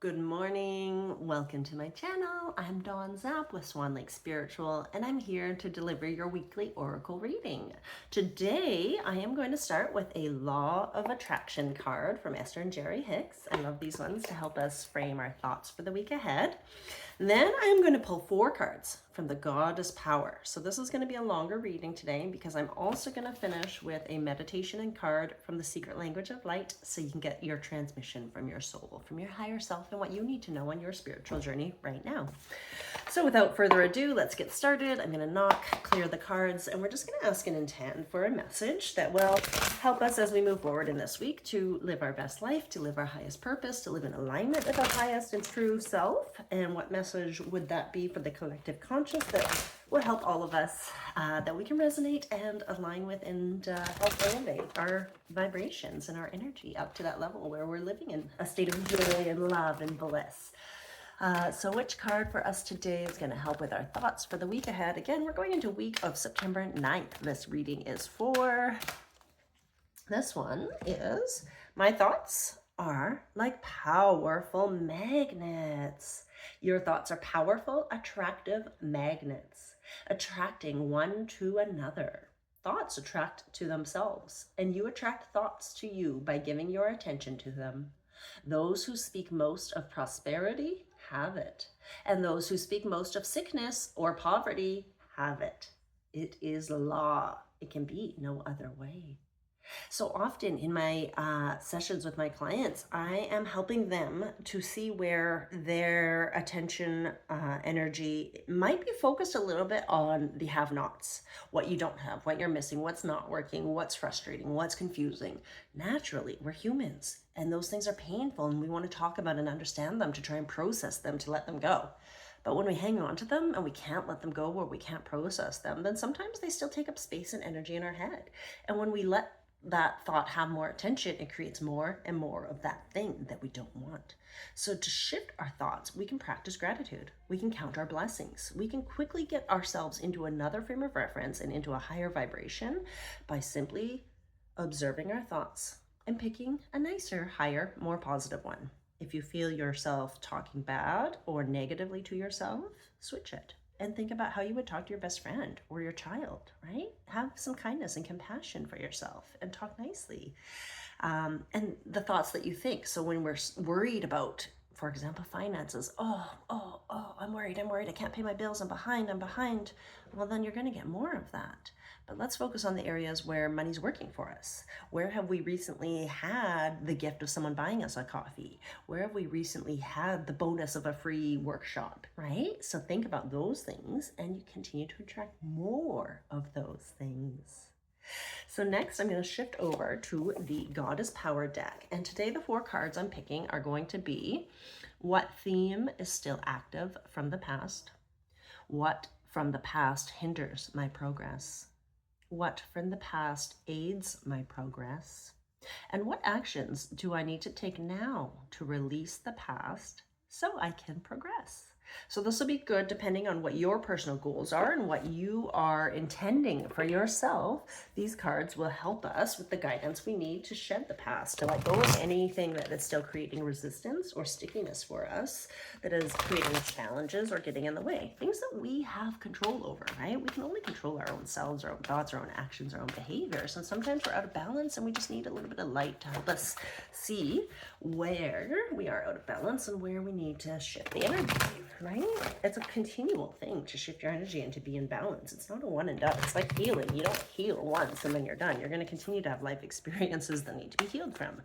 Good morning. Welcome to my channel. I'm Dawn Zapp with Swan Lake Spiritual, and I'm here to deliver your weekly oracle reading. Today, I am going to start with a Law of Attraction card from Esther and Jerry Hicks. I love these ones to help us frame our thoughts for the week ahead. Then I am going to pull 4 cards from the Goddess Power. So this is going to be a longer reading today because I'm also going to finish with a meditation and card from the Secret Language of Light so you can get your transmission from your soul, from your higher self, and what you need to know on your spiritual journey right now. So without further ado, let's get started. I'm going to knock, clear the cards, and we're just going to ask and intend for a message that will help us as we move forward in this week to live our best life, to live our highest purpose, to live in alignment with our highest and true self. And what message would that be for the collective conscious that will help all of us, that we can resonate and align with, and help elevate our vibrations and our energy up to that level where we're living in a state of joy and love and bliss. So which card for us today is going to help with our thoughts for the week ahead? Again, we're going into week of September 9th. This reading is for, this one is, my thoughts are like powerful magnets. Your thoughts are powerful, attractive magnets, attracting one to another. Thoughts attract to themselves, and you attract thoughts to you by giving your attention to them. Those who speak most of prosperity have it, and those who speak most of sickness or poverty have it. It is law. It can be no other way. So often in my sessions with my clients, I am helping them to see where their attention, energy might be focused a little bit on the have-nots, what you don't have, what you're missing, what's not working, what's frustrating, what's confusing. Naturally, we're humans, and those things are painful, and we want to talk about and understand them to try and process them, to let them go. But when we hang on to them and we can't let them go, or we can't process them, then sometimes they still take up space and energy in our head. And when we let that thought have more attention, it creates more and more of that thing that we don't want. So to shift our thoughts, we can practice gratitude. We can count our blessings. We can quickly get ourselves into another frame of reference and into a higher vibration by simply observing our thoughts and picking a nicer, higher, more positive one. If you feel yourself talking bad or negatively to yourself, switch it. And think about how you would talk to your best friend or your child, right? Have some kindness and compassion for yourself and talk nicely. And the thoughts that you think. So when we're worried about, for example, finances, I'm worried, I can't pay my bills, I'm behind. Well, then you're going to get more of that. But let's focus on the areas where money's working for us. Where have we recently had the gift of someone buying us a coffee? Where have we recently had the bonus of a free workshop, right? So think about those things, and you continue to attract more of those things. So next, I'm going to shift over to the Goddess Power deck. And today, the 4 cards I'm picking are going to be, what theme is still active from the past? What from the past hinders my progress? What from the past aids my progress? And what actions do I need to take now to release the past so I can progress? So this will be good depending on what your personal goals are and what you are intending for yourself. These cards will help us with the guidance we need to shed the past, to let go of anything that is still creating resistance or stickiness for us, that is creating challenges or getting in the way. Things that we have control over, right? We can only control our own selves, our own thoughts, our own actions, our own behaviors. And sometimes we're out of balance and we just need a little bit of light to help us see where we are out of balance and where we need to shift the energy. Right? It's a continual thing to shift your energy and to be in balance. It's not a one and done. It's like healing. You don't heal once and then you're done. You're going to continue to have life experiences that need to be healed from.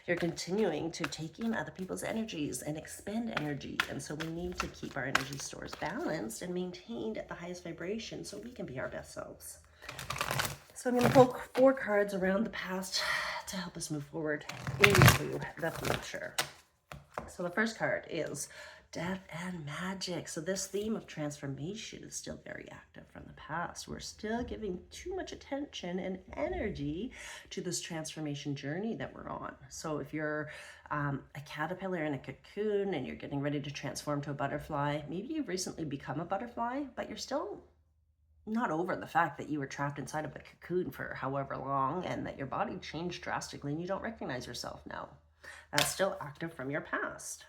You're continuing to take in other people's energies and expend energy. And so we need to keep our energy stores balanced and maintained at the highest vibration so we can be our best selves. So I'm going to pull 4 cards around the past to help us move forward into the future. So the first card is Death and Magic. So this theme of transformation is still very active from the past. We're still giving too much attention and energy to this transformation journey that we're on. So if you're a caterpillar in a cocoon and you're getting ready to transform to a butterfly, maybe you've recently become a butterfly, but you're still not over the fact that you were trapped inside of a cocoon for however long and that your body changed drastically and you don't recognize yourself now. That's still active from your past.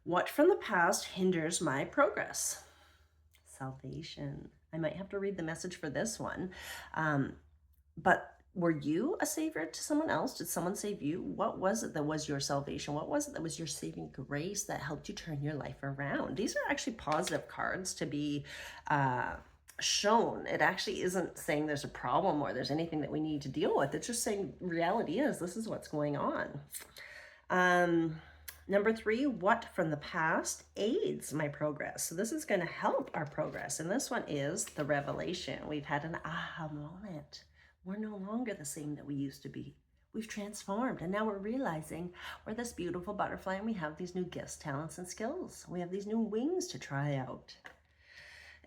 What from the past hinders my progress? Salvation. I might have to read the message for this one. But were you a savior to someone else? Did someone save you? What was it that was your salvation? What was it that was your saving grace that helped you turn your life around? These are actually positive cards to be shown. It actually isn't saying there's a problem or there's anything that we need to deal with. It's just saying reality is this is what's going on. Number 3, what from the past aids my progress? So this is going to help our progress. And this one is the revelation. We've had an aha moment. We're no longer the same that we used to be. We've transformed, and now we're realizing we're this beautiful butterfly, and we have these new gifts, talents, and skills. We have these new wings to try out.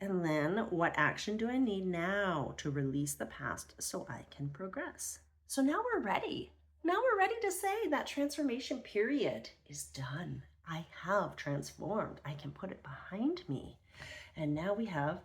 And then, what action do I need now to release the past so I can progress? So now we're ready. Now we're ready to say that transformation period is done. I have transformed. I can put it behind me. And now we have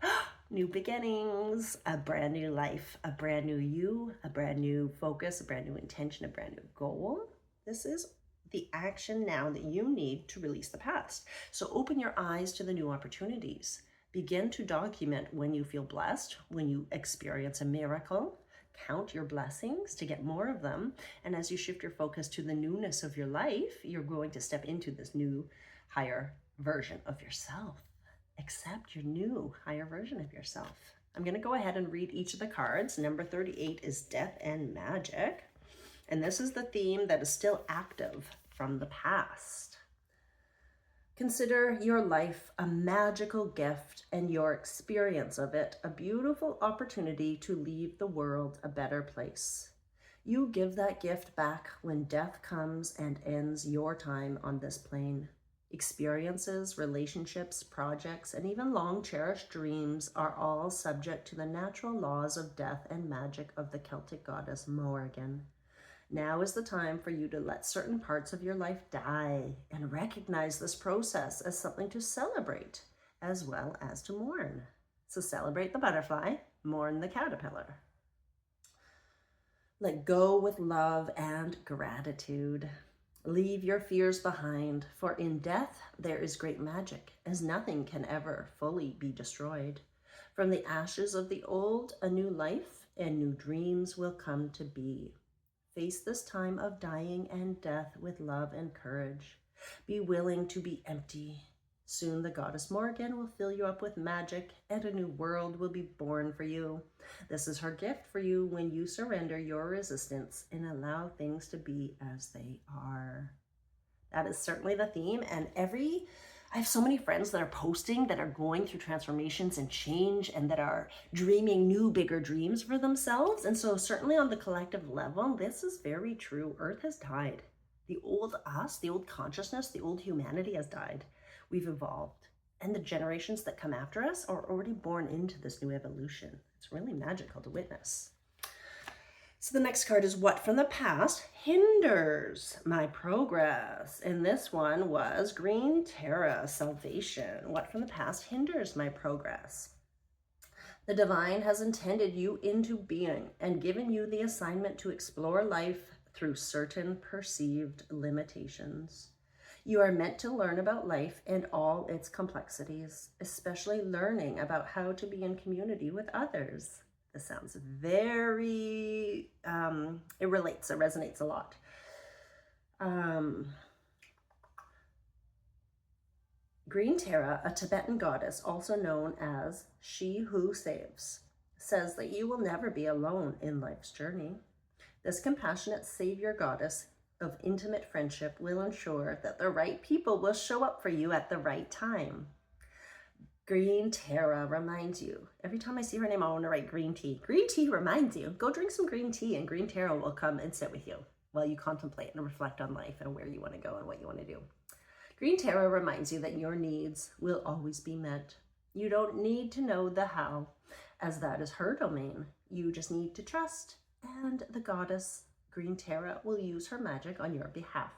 new beginnings, a brand new life, a brand new you, a brand new focus, a brand new intention, a brand new goal. This is the action now that you need to release the past. So open your eyes to the new opportunities. Begin to document when you feel blessed, when you experience a miracle. Count your blessings to get more of them. And as you shift your focus to the newness of your life, you're going to step into this new, higher version of yourself. Accept your new, higher version of yourself. I'm going to go ahead and read each of the cards. Number 38 is Death and Magic. And this is the theme that is still active from the past. Consider your life a magical gift and your experience of it a beautiful opportunity to leave the world a better place. You give that gift back when death comes and ends your time on this plane. Experiences, relationships, projects, and even long cherished dreams are all subject to the natural laws of death and magic of the Celtic goddess Morrigan. Now is the time for you to let certain parts of your life die and recognize this process as something to celebrate as well as to mourn. So celebrate the butterfly, mourn the caterpillar. Let go with love and gratitude. Leave your fears behind, for in death there is great magic, as nothing can ever fully be destroyed. From the ashes of the old, a new life and new dreams will come to be. Face this time of dying and death with love and courage. Be willing to be empty. Soon the goddess Morrigan will fill you up with magic and a new world will be born for you. This is her gift for you when you surrender your resistance and allow things to be as they are. That is certainly the theme, and I have so many friends that are posting that are going through transformations and change and that are dreaming new, bigger dreams for themselves. And so certainly on the collective level, this is very true. Earth has died. The old us, the old consciousness, the old humanity has died. We've evolved. And the generations that come after us are already born into this new evolution. It's really magical to witness. So the next card is what from the past hinders my progress. And this one was Green Terra, Salvation. What from the past hinders my progress? The divine has intended you into being and given you the assignment to explore life through certain perceived limitations. You are meant to learn about life and all its complexities, especially learning about how to be in community with others. This sounds very, it resonates a lot. Green Terra, a Tibetan goddess, also known as She Who Saves, says that you will never be alone in life's journey. This compassionate savior goddess of intimate friendship will ensure that the right people will show up for you at the right time. Green Terra reminds you. Every time I see her name, I want to write green tea. Green tea reminds you. Go drink some green tea and Green Terra will come and sit with you while you contemplate and reflect on life and where you want to go and what you want to do. Green Terra reminds you that your needs will always be met. You don't need to know the how, as that is her domain. You just need to trust, and the goddess Green Terra will use her magic on your behalf.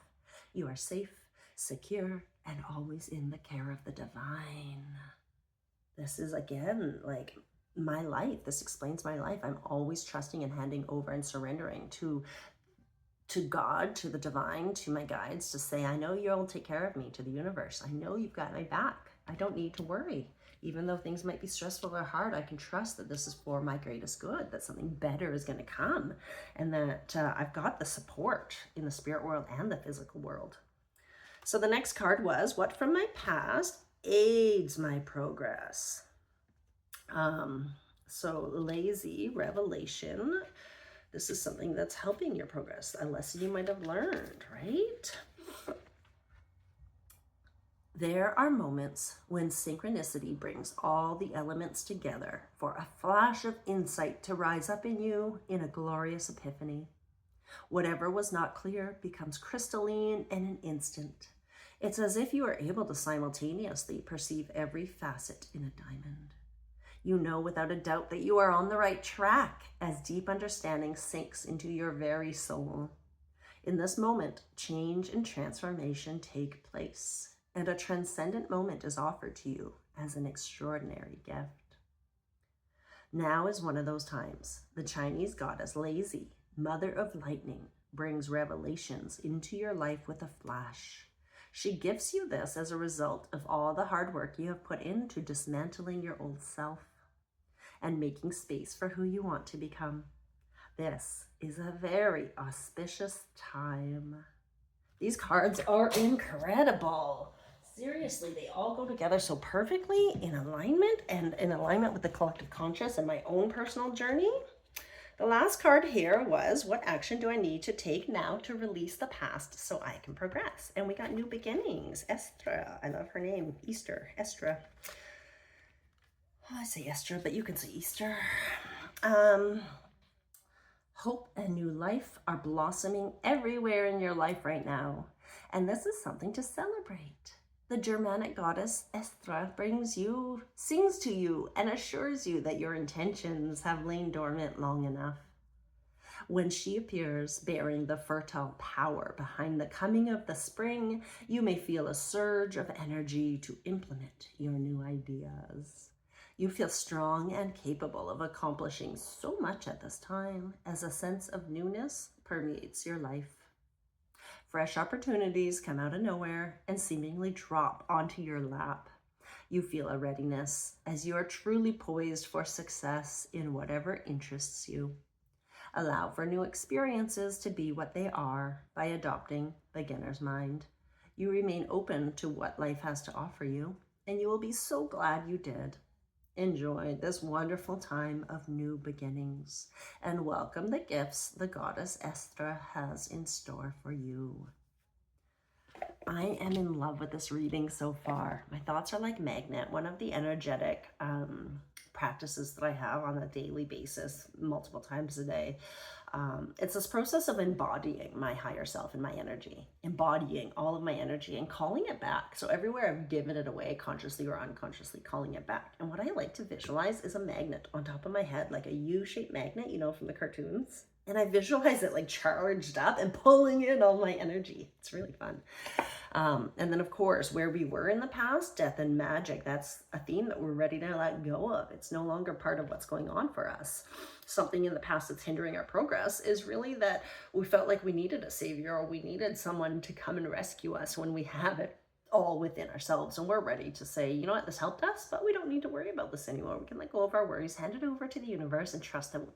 You are safe, secure, and always in the care of the divine. This is, again, like my life. This explains my life. I'm always trusting and handing over and surrendering to to God, to the divine, to my guides, to say, I know you'll take care of me, to the universe. I know you've got my back. I don't need to worry. Even though things might be stressful or hard, I can trust that this is for my greatest good, that something better is going to come, and that I've got the support in the spirit world and the physical world. So the next card was, what from my past aids my progress? So lazy revelation. This is something that's helping your progress, a lesson you might have learned, right? There are moments when synchronicity brings all the elements together for a flash of insight to rise up in you in a glorious epiphany. Whatever was not clear becomes crystalline in an instant. It's as if you are able to simultaneously perceive every facet in a diamond. You know without a doubt that you are on the right track as deep understanding sinks into your very soul. In this moment, change and transformation take place, and a transcendent moment is offered to you as an extraordinary gift. Now is one of those times. The Chinese goddess Lazy, mother of lightning, brings revelations into your life with a flash. She gifts you this as a result of all the hard work you have put into dismantling your old self and making space for who you want to become. This is a very auspicious time. These cards are incredible. Seriously, they all go together so perfectly in alignment, and in alignment with the collective conscious and my own personal journey. The last card here was, what action do I need to take now to release the past so I can progress? And we got new beginnings. Estra, I love her name. Easter, Estra. Oh, I say Estra, but you can say Easter. Hope and new life are blossoming everywhere in your life right now. And this is something to celebrate. The Germanic goddess Estra sings to you and assures you that your intentions have lain dormant long enough. When she appears bearing the fertile power behind the coming of the spring, you may feel a surge of energy to implement your new ideas. You feel strong and capable of accomplishing so much at this time as a sense of newness permeates your life. Fresh opportunities come out of nowhere and seemingly drop onto your lap. You feel a readiness as you are truly poised for success in whatever interests you. Allow for new experiences to be what they are by adopting beginner's mind. You remain open to what life has to offer you, and you will be so glad you did. Enjoy this wonderful time of new beginnings and welcome the gifts the goddess Estra has in store for you. I am in love with this reading so far. My thoughts are like magnet, one of the energetic practices that I have on a daily basis, multiple times a day. It's this process of embodying my higher self and my energy, embodying all of my energy and calling it back. So everywhere I've given it away, consciously or unconsciously, calling it back. And what I like to visualize is a magnet on top of my head, like a U-shaped magnet, you know, from the cartoons. And I visualize it like charged up and pulling in all my energy. It's really fun. And then, of course, where we were in the past, death and magic, that's a theme that we're ready to let go of. It's no longer part of what's going on for us. Something in the past that's hindering our progress is really that we felt like we needed a savior or we needed someone to come and rescue us when we have it all within ourselves. And we're ready to say, you know what, this helped us, but we don't need to worry about this anymore. We can let go of our worries, hand it over to the universe, and trust that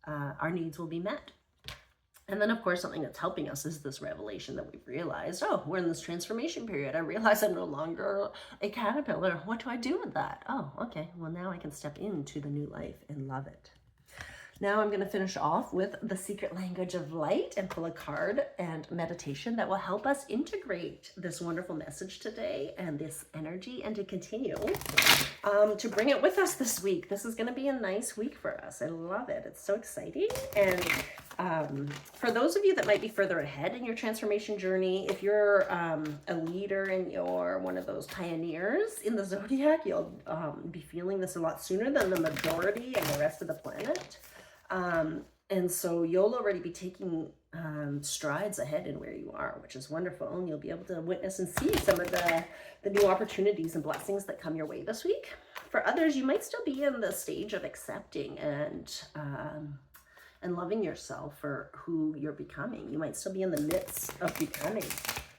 our needs will be met. And then, of course, something that's helping us is this revelation that we've realized, oh, we're in this transformation period. I realize I'm no longer a caterpillar. What do I do with that? Oh, okay. Well, now I can step into the new life and love it. Now I'm going to finish off with the secret language of light and pull a card and meditation that will help us integrate this wonderful message today and this energy and to continue to bring it with us this week. This is going to be a nice week for us. I love it. It's so exciting. And for those of you that might be further ahead in your transformation journey, if you're a leader and you're one of those pioneers in the zodiac, you'll be feeling this a lot sooner than the majority and the rest of the planet. And so you'll already be taking strides ahead in where you are, which is wonderful. And you'll be able to witness and see some of the new opportunities and blessings that come your way this week. For others, you might still be in the stage of accepting and and loving yourself for who you're becoming. You might still be in the midst of becoming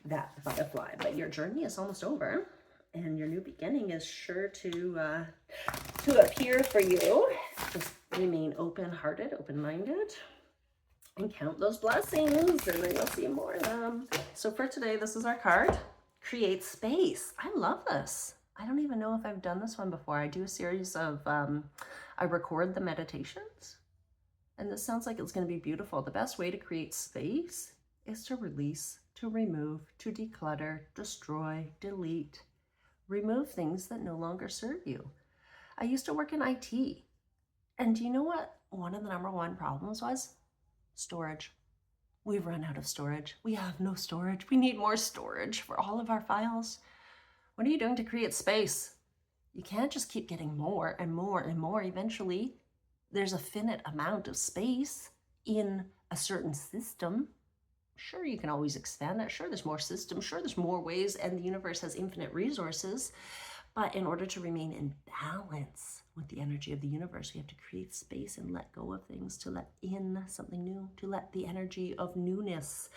that butterfly, but your journey is almost over, and your new beginning is sure to appear for you. Just remain open-hearted, open-minded, and count those blessings, and then you'll see more of them. So for today, this is our card. Create space. I love this. I don't even know if I've done this one before. I do a series of, I record the meditations, and this sounds like it's going to be beautiful. The best way to create space is to release, to remove, to declutter, destroy, delete, remove things that no longer serve you. I used to work in IT, and do you know what one of the #1 problems was? Storage. We've run out of storage. We have no storage. We need more storage for all of our files. What are you doing to create space? You can't just keep getting more and more and more. Eventually, there's a finite amount of space in a certain system. Sure, you can always expand that. Sure, there's more systems. Sure, there's more ways, and the universe has infinite resources. But in order to remain in balance with the energy of the universe, we have to create space and let go of things, to let in something new, to let the energy of newness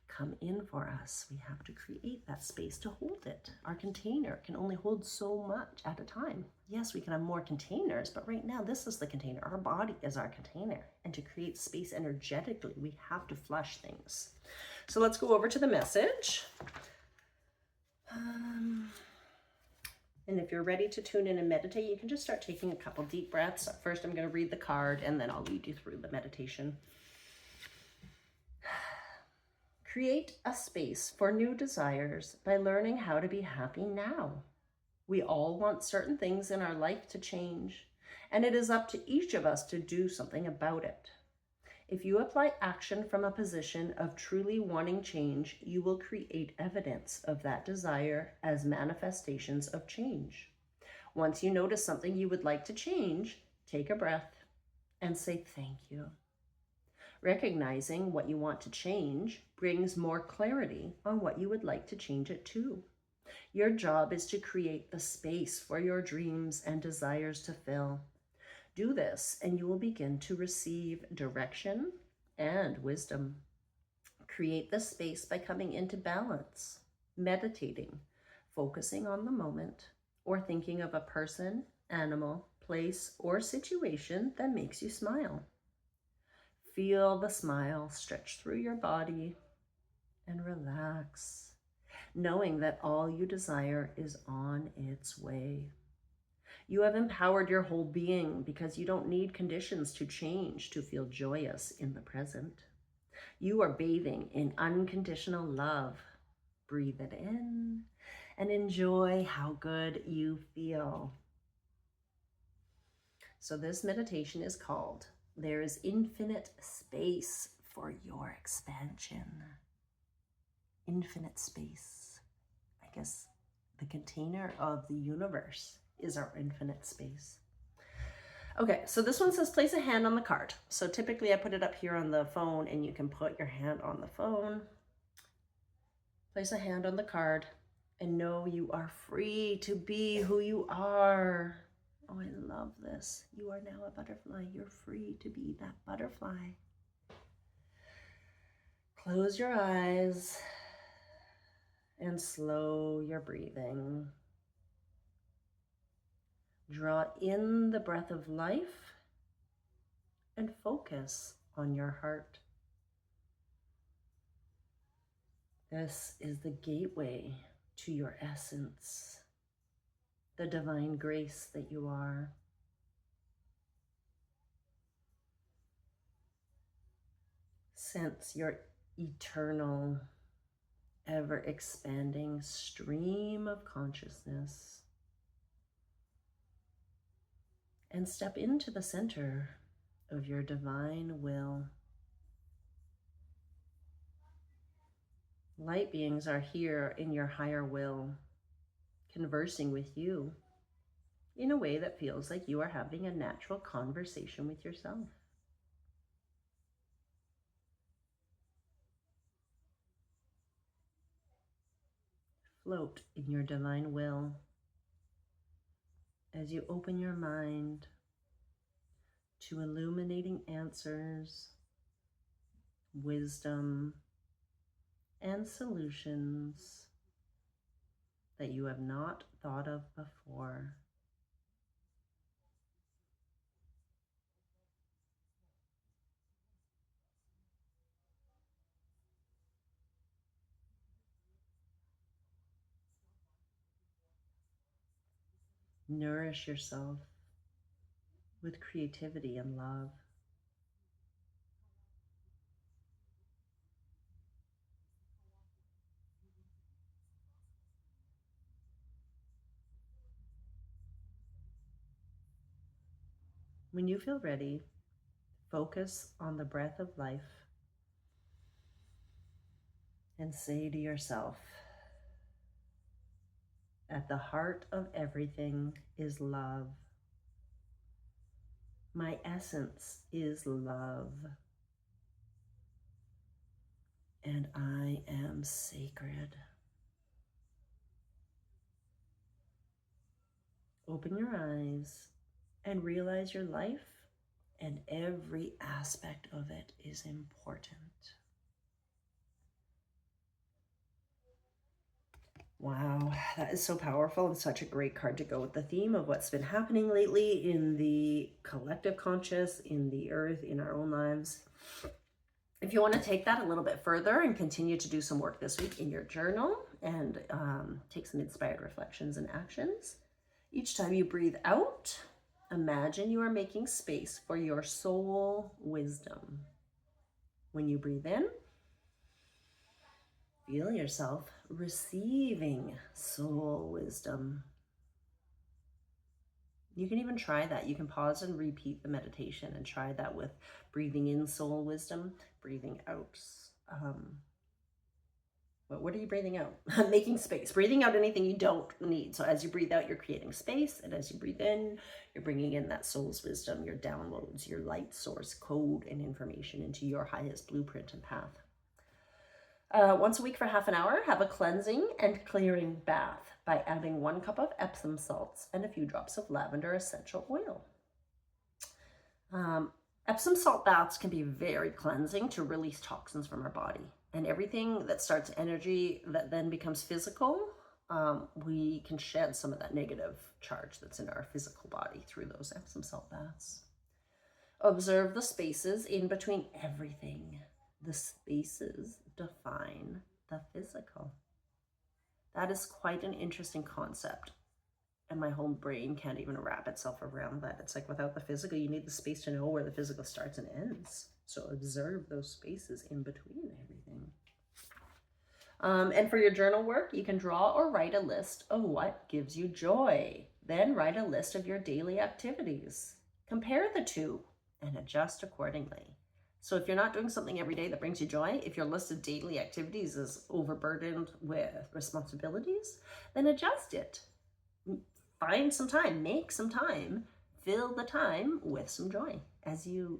come in for us. We have to create that space to hold it. Our container can only hold so much at a time. Yes, we can have more containers, but right now this is the container. Our body is our container. And to create space energetically, we have to flush things. So let's go over to the message. And if you're ready to tune in and meditate, you can just start taking a couple deep breaths. First, I'm going to read the card, and then I'll lead you through the meditation. Create a space for new desires by learning how to be happy now. We all want certain things in our life to change, and it is up to each of us to do something about it. If you apply action from a position of truly wanting change, you will create evidence of that desire as manifestations of change. Once you notice something you would like to change, take a breath and say thank you. Recognizing what you want to change brings more clarity on what you would like to change it to. Your job is to create the space for your dreams and desires to fill. Do this, and you will begin to receive direction and wisdom. Create the space by coming into balance, meditating, focusing on the moment, or thinking of a person, animal, place, or situation that makes you smile. Feel the smile stretch through your body and relax, knowing that all you desire is on its way. You have empowered your whole being because you don't need conditions to change to feel joyous in the present. You are bathing in unconditional love. Breathe it in and enjoy how good you feel. So this meditation is called There is Infinite Space for Your Expansion. Infinite space. I guess the container of the universe is our infinite space. Okay, so this one says place a hand on the card. So typically I put it up here on the phone, and you can put your hand on the phone. Place a hand on the card and know you are free to be who you are. Oh, I love this. You are now a butterfly. You're free to be that butterfly. Close your eyes and slow your breathing. Draw in the breath of life and focus on your heart. This is the gateway to your essence, the divine grace that you are. Sense your eternal, ever-expanding stream of consciousness. And step into the center of your divine will. Light beings are here in your higher will, conversing with you in a way that feels like you are having a natural conversation with yourself. Float in your divine will as you open your mind to illuminating answers, wisdom, and solutions that you have not thought of before. Nourish yourself with creativity and love. When you feel ready, focus on the breath of life and say to yourself, at the heart of everything is love. My essence is love. And I am sacred. Open your eyes and realize your life and every aspect of it is important. Wow, that is so powerful and such a great card to go with the theme of what's been happening lately in the collective conscious, in the earth, in our own lives. If you want to take that a little bit further and continue to do some work this week in your journal and take some inspired reflections and actions, each time you breathe out, imagine you are making space for your soul wisdom. When you breathe in, feel yourself receiving soul wisdom. You can even try that. You can pause and repeat the meditation and try that with breathing in soul wisdom, breathing out. What are you breathing out? Making space. Breathing out anything you don't need. So as you breathe out, you're creating space. And as you breathe in, you're bringing in that soul's wisdom, your downloads, your light source code and information into your highest blueprint and path. Once a week for half an hour, have a cleansing and clearing bath by adding 1 cup of Epsom salts and a few drops of lavender essential oil. Epsom salt baths can be very cleansing to release toxins from our body. And everything that starts energy that then becomes physical, we can shed some of that negative charge that's in our physical body through those Epsom salt baths. Observe the spaces in between everything. The spaces define the physical. That is quite an interesting concept. And my whole brain can't even wrap itself around that. It's like without the physical, you need the space to know where the physical starts and ends. So observe those spaces in between everything. And for your journal work, you can draw or write a list of what gives you joy. Then write a list of your daily activities. Compare the two and adjust accordingly. So if you're not doing something every day that brings you joy, if your list of daily activities is overburdened with responsibilities, then adjust it. Find some time, make some time, fill the time with some joy as you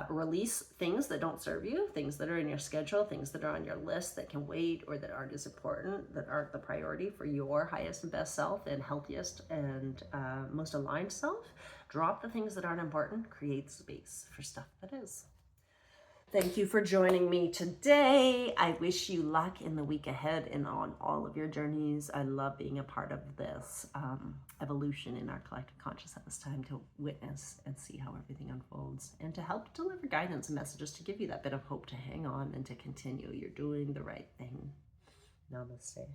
release things that don't serve you, things that are in your schedule, things that are on your list that can wait or that aren't as important, that aren't the priority for your highest and best self and healthiest and most aligned self. Drop the things that aren't important, create space for stuff that is. Thank you for joining me today. I wish you luck in the week ahead and on all of your journeys. I love being a part of this evolution in our collective conscious at this time to witness and see how everything unfolds and to help deliver guidance and messages to give you that bit of hope to hang on and to continue. You're doing the right thing. Namaste.